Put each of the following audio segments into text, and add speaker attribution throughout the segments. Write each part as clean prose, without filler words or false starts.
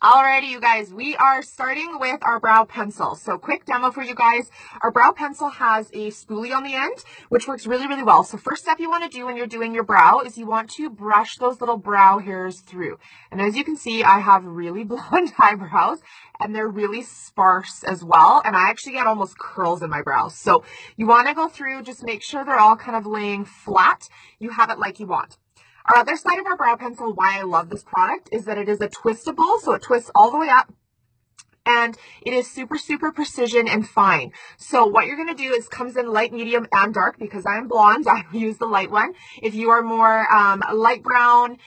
Speaker 1: Alrighty, you guys, we are starting with our brow pencil. So quick demo for you guys. Our brow pencil has a spoolie on the end, which works really, really well. So first step you want to do when you're doing your brow is you want to brush those little brow hairs through. And as you can see, I have really blonde eyebrows and they're really sparse as well. And I actually get almost curls in my brows. So you want to go through, just make sure they're all kind of laying flat. You have it like you want. Our other side of our brow pencil, why I love this product, is that it is a twistable, so it twists all the way up, and it is super, super precision and fine. So what you're going to do is comes in light, medium, and dark. Because I'm blonde, I use the light one. If you are more light brown,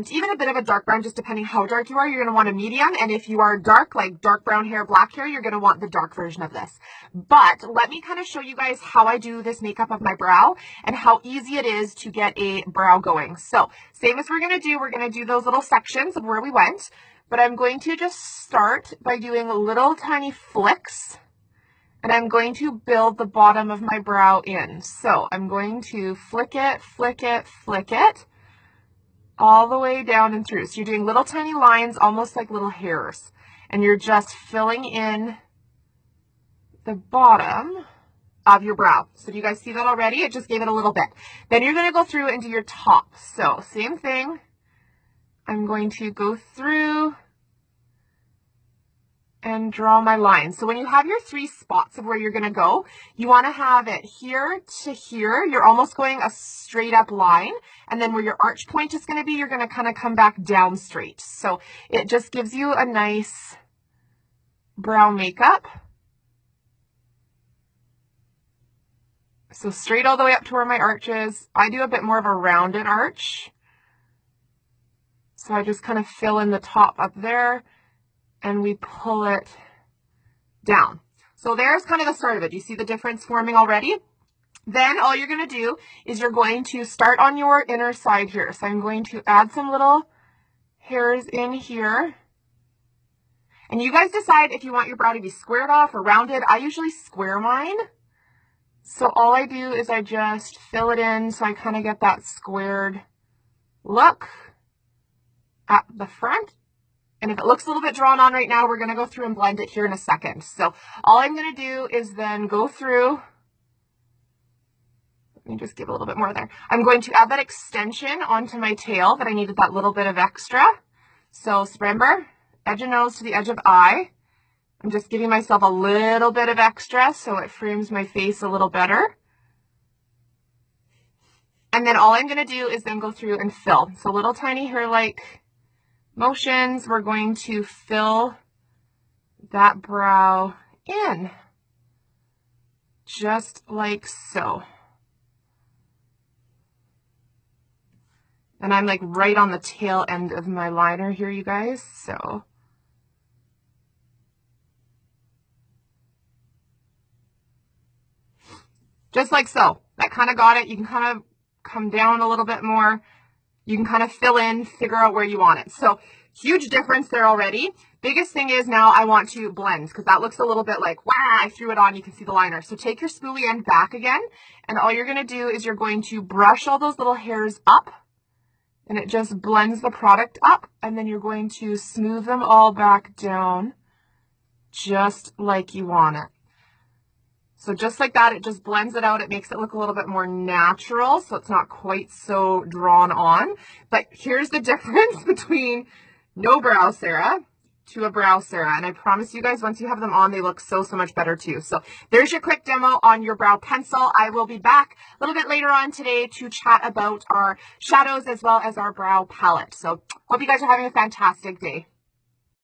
Speaker 1: even a bit of a dark brown, just depending how dark you are, you're going to want a medium. And if you are dark, like dark brown hair, black hair, you're going to want the dark version of this. But let me kind of show you guys how I do this makeup of my brow and how easy it is to get a brow going. So same as we're going to do those little sections of where we went. But I'm going to just start by doing little tiny flicks, and I'm going to build the bottom of my brow in. So I'm going to flick it, flick it, flick it, all the way down and through. So you're doing little tiny lines, almost like little hairs, and you're just filling in the bottom of your brow. So do you guys see that already? It just gave it a little bit. Then you're going to go through and do your top. So same thing. I'm going to go through and draw my line. So when you have your 3 spots of where you're going to go, you want to have it here to here. You're almost going a straight up line. And then where your arch point is going to be, you're going to kind of come back down straight. So it just gives you a nice brow makeup. So straight all the way up to where my arch is. I do a bit more of a rounded arch. So I just kind of fill in the top up there and we pull it down. So there's kind of the start of it. You see the difference forming already? Then all you're going to do is you're going to start on your inner side here. So I'm going to add some little hairs in here. And you guys decide if you want your brow to be squared off or rounded. I usually square mine. So all I do is I just fill it in so I kind of get that squared look at the front. And if it looks a little bit drawn on right now, we're going to go through and blend it here in a second. So all I'm going to do is then go through. Let me just give a little bit more there. I'm going to add that extension onto my tail that I needed that little bit of extra. So remember, edge of nose to the edge of eye. I'm just giving myself a little bit of extra so it frames my face a little better. And then all I'm going to do is then go through and fill. So little tiny hair-like motions. We're going to fill that brow in, just like so. And I'm like right on the tail end of my liner here, you guys. So just like so. That kind of got it. You can kind of come down a little bit more. You can kind of fill in, figure out where you want it. So huge difference there already. Biggest thing is now I want to blend because that looks a little bit like, wow, I threw it on. You can see the liner. So take your spoolie end back again. And all you're going to do is you're going to brush all those little hairs up. And it just blends the product up. And then you're going to smooth them all back down just like you want it. So just like that, it just blends it out. It makes it look a little bit more natural, so it's not quite so drawn on. But here's the difference between no brow Sarah to a brow Sarah. And I promise you guys, once you have them on, they look so, so much better too. So there's your quick demo on your brow pencil. I will be back a little bit later on today to chat about our shadows as well as our brow palette. So hope you guys are having a fantastic day.